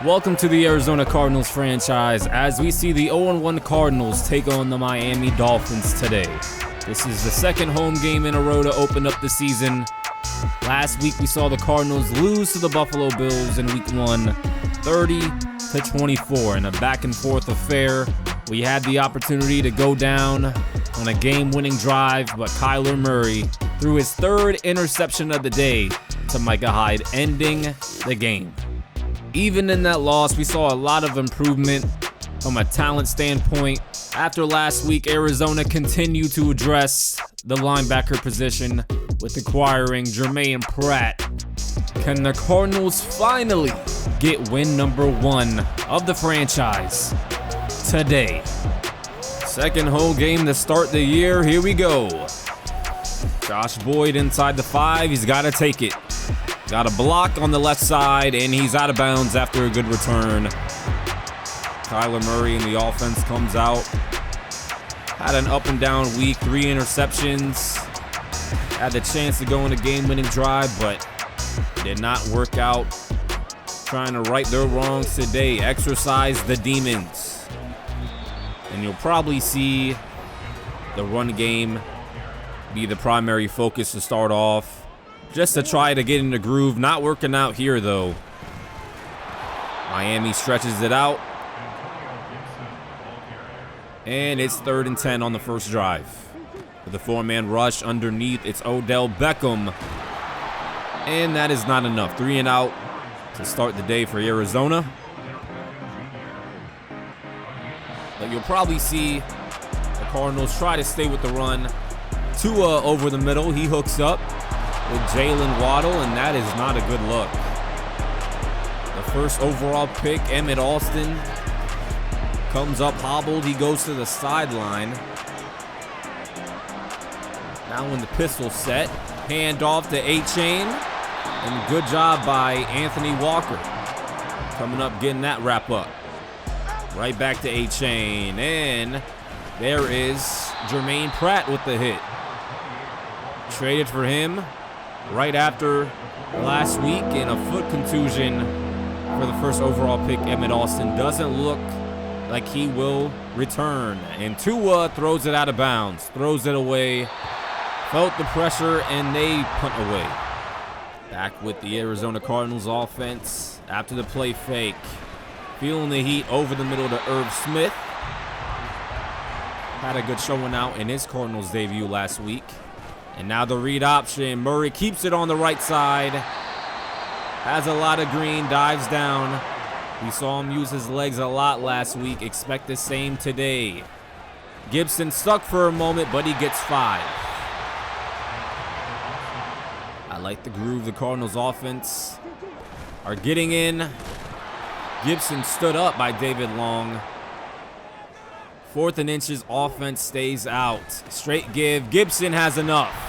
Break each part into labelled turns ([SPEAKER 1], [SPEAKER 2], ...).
[SPEAKER 1] Welcome to the Arizona Cardinals franchise as we see the 0-1 Cardinals take on the Miami Dolphins today. This is the second home game in a row to open up the season. Last week we saw the Cardinals lose to the Buffalo Bills in week 1, 30-24 in a back and forth affair. We had the opportunity to go down on a game-winning drive, but Kyler Murray threw his third interception of the day to Micah Hyde, ending the game. Even in that loss, we saw a lot of improvement from a talent standpoint. After last week, Arizona continued to address the linebacker position with acquiring Jermaine Pratt. Can the Cardinals finally get win number 1 of the franchise today? Second home game to start the year. Here we go. Josh Boyd inside the 5. He's got to take it. Got a block on the left side, and he's out of bounds after a good return. Kyler Murray in the offense comes out. Had an up and down week, 3 interceptions. Had the chance to go on a game-winning drive, but did not work out. Trying to right their wrongs today. Exercise the demons. And you'll probably see the run game be the primary focus to start off. Just to try to get in the groove. Not working out here, though. Miami stretches it out. And it's 3rd and 10 on the first drive. With a 4-man rush underneath, it's Odell Beckham. And that is not enough. 3 and out to start the day for Arizona. But you'll probably see the Cardinals try to stay with the run. Tua over the middle. He hooks up with Jalen Waddle, and that is not a good look. The first overall pick, Emmett Alston, comes up hobbled. He goes to the sideline. Now in the pistol set, hand off to A-Chain, and good job by Anthony Walker. Coming up, getting that wrap up. Right back to A-Chain, and there is Jermaine Pratt with the hit. Traded for him right after last week in a foot contusion for the first overall pick. Emmett Alston doesn't look like he will return. And Tua throws it out of bounds, throws it away. Felt the pressure, and they punt away. Back with the Arizona Cardinals offense after the play fake. Feeling the heat over the middle to Irv Smith. Had a good showing out in his Cardinals debut last week. And now the read option. Murray keeps it on the right side. Has a lot of green, dives down. We saw him use his legs a lot last week. Expect the same today. Gibson stuck for a moment, but he gets 5. I like the groove the Cardinals offense are getting in. Gibson stood up by David Long. 4th and inches, offense stays out. Straight give. Gibson has enough.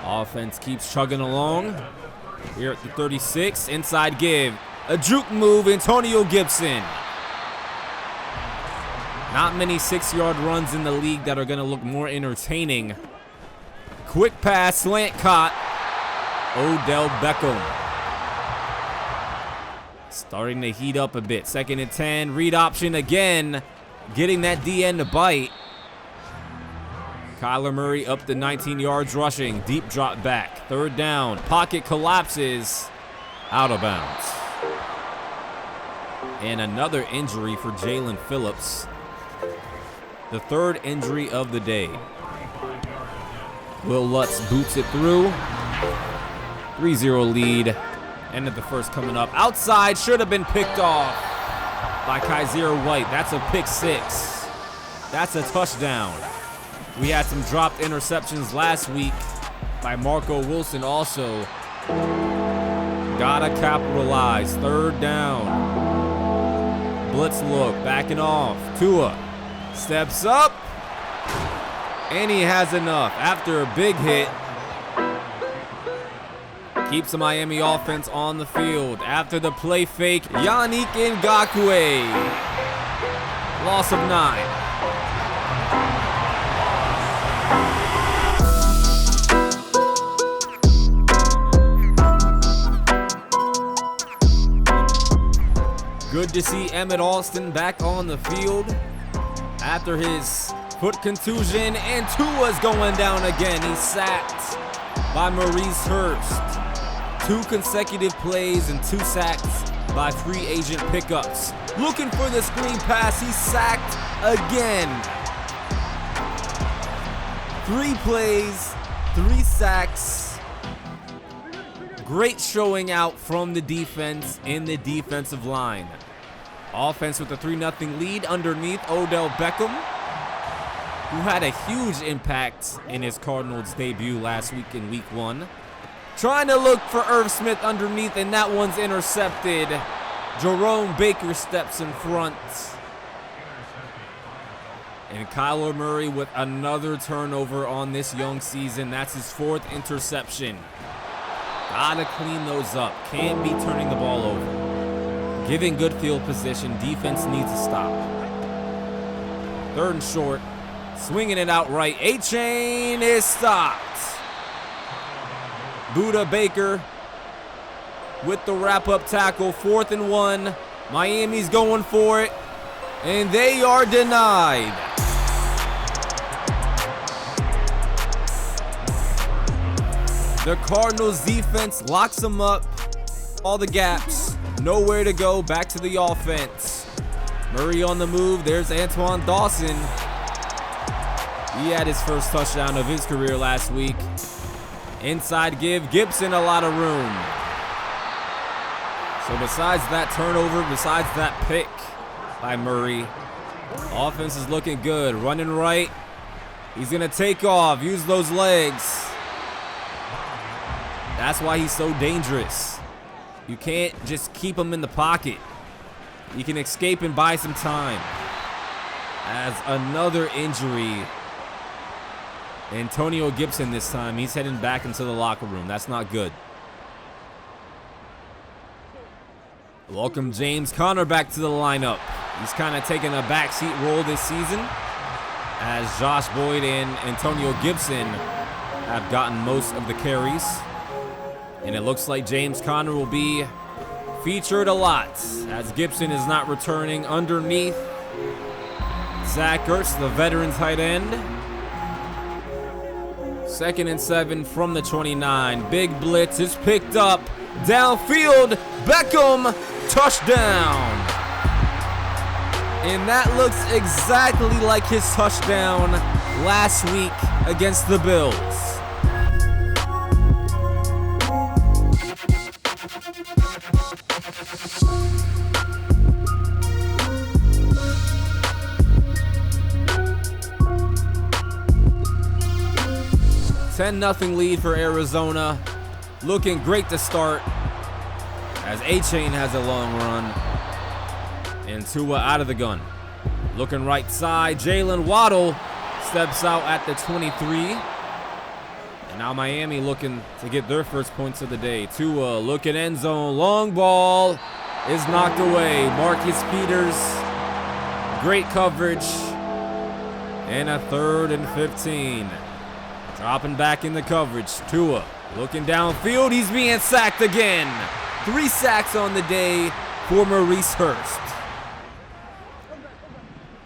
[SPEAKER 1] Offense keeps chugging along. Here at the 36, inside give. A juke move, Antonio Gibson. Not many 6-yard runs in the league that are going to look more entertaining. Quick pass, slant caught. Odell Beckham. Starting to heat up a bit. 2nd and 10, read option again. Getting that DN to bite. Kyler Murray up to 19 yards rushing. Deep drop back. 3rd down. Pocket collapses. Out of bounds. And another injury for Jalen Phillips. The 3rd injury of the day. Will Lutz boots it through. 3-0 lead. End of the first coming up. Outside, should have been picked off by Kaiser White. That's a pick 6. That's a touchdown. We had some dropped interceptions last week by Marco Wilson also. Gotta capitalize. 3rd down. Blitz look, backing off. Tua steps up, and he has enough after a big hit. Keeps the Miami offense on the field. After the play fake, Yannick Ngakoue. Loss of 9. Good to see Emmett Alston back on the field after his foot contusion, and Tua's going down again. He's sacked by Maurice Hurst. 2 consecutive plays and 2 sacks by free agent pickups. Looking for the screen pass, he's sacked again. 3 plays, 3 sacks. Great showing out from the defense and the defensive line. Offense with a 3-0 lead underneath Odell Beckham, who had a huge impact in his Cardinals debut last week in week 1. Trying to look for Irv Smith underneath, and that one's intercepted. Jerome Baker steps in front. And Kyler Murray with another turnover on this young season. That's his 4th interception. Gotta clean those up. Can't be turning the ball over. Giving good field position. Defense needs to stop. 3rd and short. Swinging it out right. A-Chain is stopped. Buda Baker with the wrap-up tackle. 4th and 1. Miami's going for it, and they are denied. The Cardinals defense locks them up. All the gaps. Nowhere to go. Back to the offense. Murray on the move. There's Antoine Dawson. He had his first touchdown of his career last week. Inside give Gibson a lot of room. So besides that turnover, besides that pick by Murray, offense is looking good. Running right. He's going to take off. Use those legs. That's why he's so dangerous. You can't just keep him in the pocket. You can escape and buy some time. As another injury. Antonio Gibson this time. He's heading back into the locker room. That's not good. Welcome James Conner back to the lineup. He's kind of taking a backseat role this season, as Josh Boyd and Antonio Gibson have gotten most of the carries. And it looks like James Conner will be featured a lot, as Gibson is not returning underneath Zach Ertz, the veteran tight end. 2nd and 7 from the 29. Big blitz is picked up. Downfield, Beckham, touchdown. And that looks exactly like his touchdown last week against the Bills. $10-0 lead for Arizona. Looking great to start, as A-Chain has a long run. And Tua out of the gun. Looking right side. Jalen Waddle steps out at the 23. And now Miami looking to get their first points of the day. Tua looking end zone. Long ball is knocked away. Marcus Peters. Great coverage. And a 3rd and 15. Dropping back in the coverage. Tua looking downfield. He's being sacked again. 3 sacks on the day for Maurice Hurst.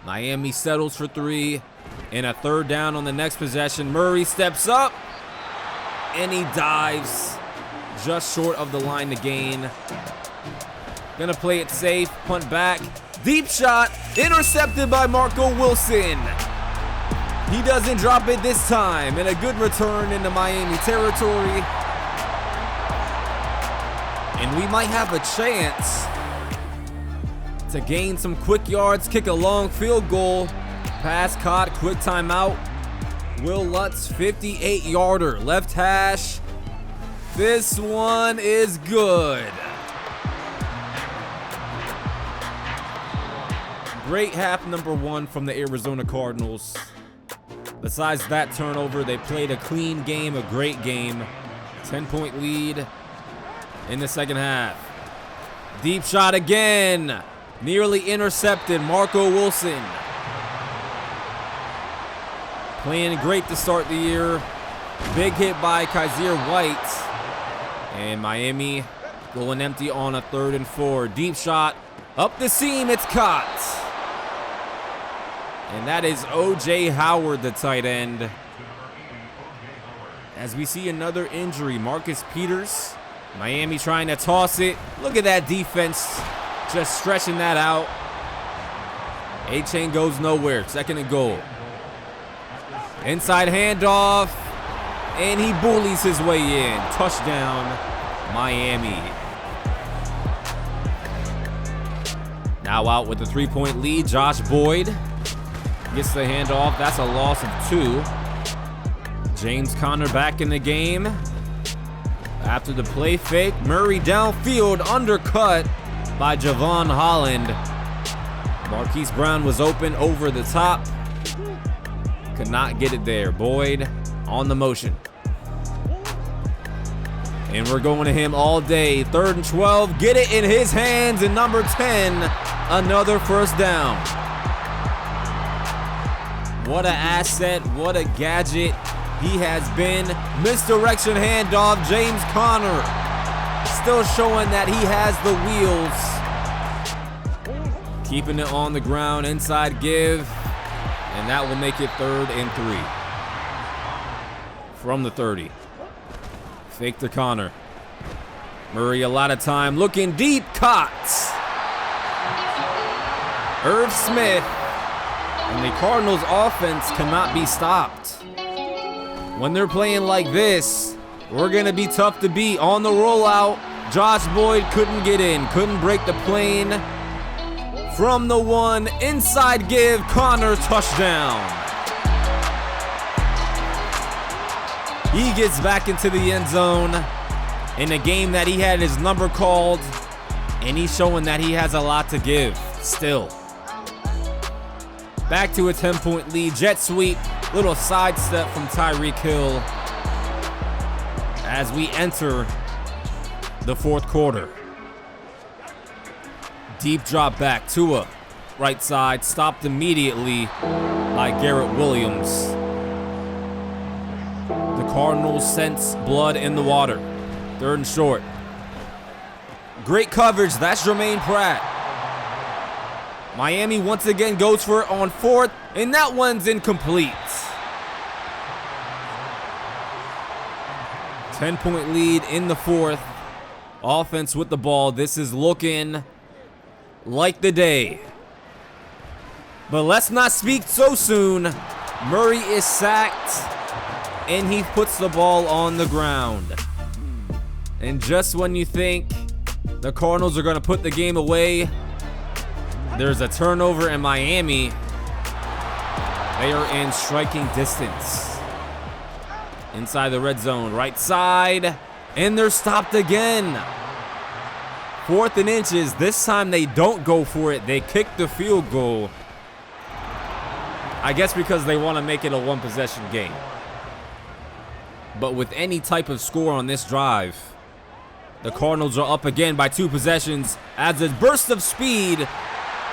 [SPEAKER 1] Miami settles for 3 and a 3rd down on the next possession. Murray steps up and he dives just short of the line to gain. Gonna play it safe. Punt back. Deep shot. Intercepted by Marco Wilson. He doesn't drop it this time, and a good return into Miami territory. And we might have a chance to gain some quick yards, kick a long field goal. Pass caught, quick timeout. Will Lutz, 58-yarder, left hash. This one is good. Great half number 1 from the Arizona Cardinals. Besides that turnover, they played a clean game, a great game. 10-point lead in the second half. Deep shot again. Nearly intercepted. Marco Wilson. Playing great to start the year. Big hit by Kaiser White. And Miami going empty on a 3rd and 4. Deep shot. Up the seam, it's caught. And that is OJ Howard, the tight end. As we see another injury, Marcus Peters. Miami trying to toss it. Look at that defense just stretching that out. A-Chain goes nowhere. 2nd and goal. Inside handoff. And he bullies his way in. Touchdown, Miami. Now out with the 3-point lead, Josh Boyd gets the handoff. That's a loss of 2. James Conner back in the game. After the play fake, Murray downfield, undercut by Javon Holland. Marquise Brown was open over the top. Could not get it there. Boyd on the motion. And we're going to him all day. 3rd and 12. Get it in his hands. And number 10, another first down. What an asset. What a gadget he has been. Misdirection handoff. James Conner still showing that he has the wheels. Keeping it on the ground. Inside give. And that will make it 3rd and 3. From the 30. Fake to Conner. Murray a lot of time. Looking deep. Caught. Irv Smith. And the Cardinals offense cannot be stopped. When they're playing like this, we're going to be tough to beat. On the rollout, Josh Boyd couldn't get in. Couldn't break the plane. From the 1, inside give. Conner, touchdown. He gets back into the end zone in a game that he had his number called, and he's showing that he has a lot to give still. Back to a 10-point lead. Jet sweep. Little sidestep from Tyreek Hill as we enter the 4th quarter. Deep drop back. Tua, right side, stopped immediately by Garrett Williams. The Cardinals sense blood in the water. 3rd and short. Great coverage. That's Jermaine Pratt. Miami once again goes for it on 4th, and that one's incomplete. 10-point lead in the 4th. Offense with the ball. This is looking like the day. But let's not speak so soon. Murray is sacked, and he puts the ball on the ground. And just when you think the Cardinals are going to put the game away, there's a turnover in Miami. They are in striking distance. Inside the red zone, right side, and they're stopped again. 4th and inches. This time they don't go for it. They kick the field goal. I guess because they want to make it a 1-possession game. But with any type of score on this drive, the Cardinals are up again by 2 possessions as a burst of speed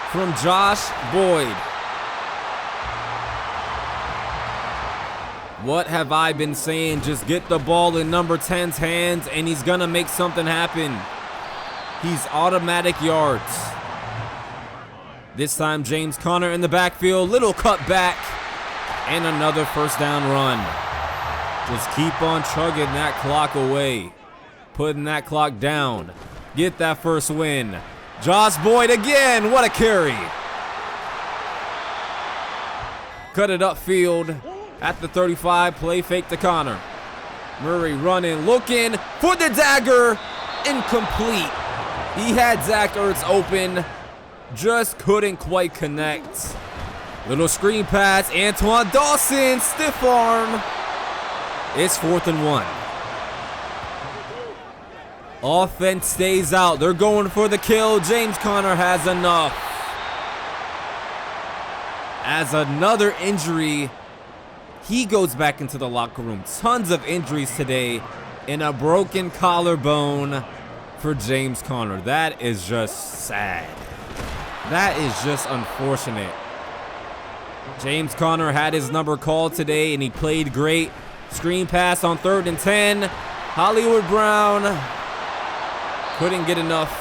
[SPEAKER 1] from Josh Boyd. What have I been saying? Just get the ball in number 10's hands and he's gonna make something happen. He's automatic yards. This time James Conner in the backfield, little cut back, and another first down run. Just keep on chugging that clock away. Putting that clock down. Get that first win. Josh Boyd again, what a carry. Cut it upfield at the 35, play fake to Conner. Murray running, looking for the dagger, incomplete. He had Zach Ertz open, just couldn't quite connect. Little screen pass, Antoine Dawson, stiff arm. It's 4th and 1. Offense stays out. They're going for the kill. James Conner has enough. As another injury, he goes back into the locker room. Tons of injuries today, and a broken collarbone for James Conner. That is just sad. That is just unfortunate. James Conner had his number called today, and he played great. Screen pass on 3rd and 10. Hollywood Brown couldn't get enough.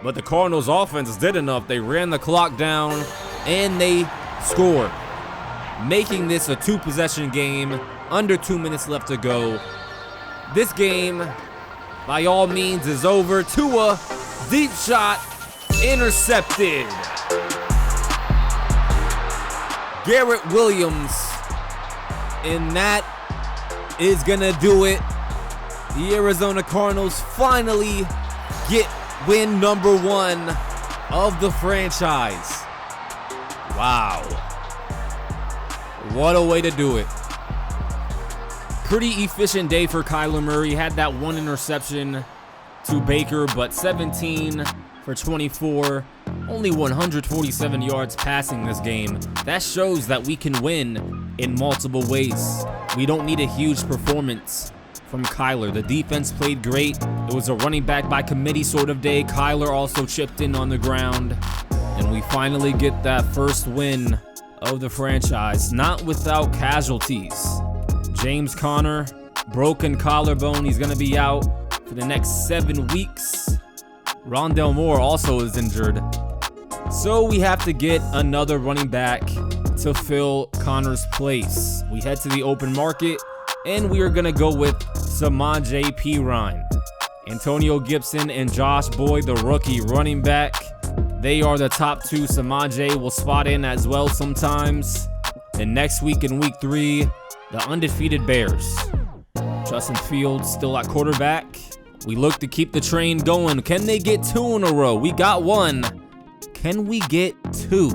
[SPEAKER 1] But the Cardinals offense did enough. They ran the clock down and they scored, making this a 2-possession game, under 2 minutes left to go. This game, by all means, is over. Tua, deep shot, intercepted. Garrett Williams, and that is gonna do it. The Arizona Cardinals finally get win number 1 of the franchise. Wow. What a way to do it. Pretty efficient day for Kyler Murray. Had that 1 interception to Baker, but 17 for 24. Only 147 yards passing this game. That shows that we can win in multiple ways. We don't need a huge performance from Kyler. The defense played great. It was a running back by committee sort of day. Kyler also chipped in on the ground. And we finally get that first win of the franchise, not without casualties. James Conner, broken collarbone. He's going to be out for the next 7 weeks. Rondell Moore also is injured. So we have to get another running back to fill Conner's place. We head to the open market, and we are going to go with Samaje Perine. Antonio Gibson and Josh Boyd, the rookie running back. They are the top 2. Samaje will spot in as well sometimes. And next week in week 3, the undefeated Bears. Justin Fields still at quarterback. We look to keep the train going. Can they get 2 in a row? We got 1. Can we get 2?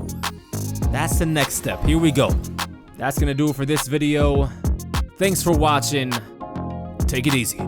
[SPEAKER 1] That's the next step. Here we go. That's going to do it for this video. Thanks for watching. Take it easy.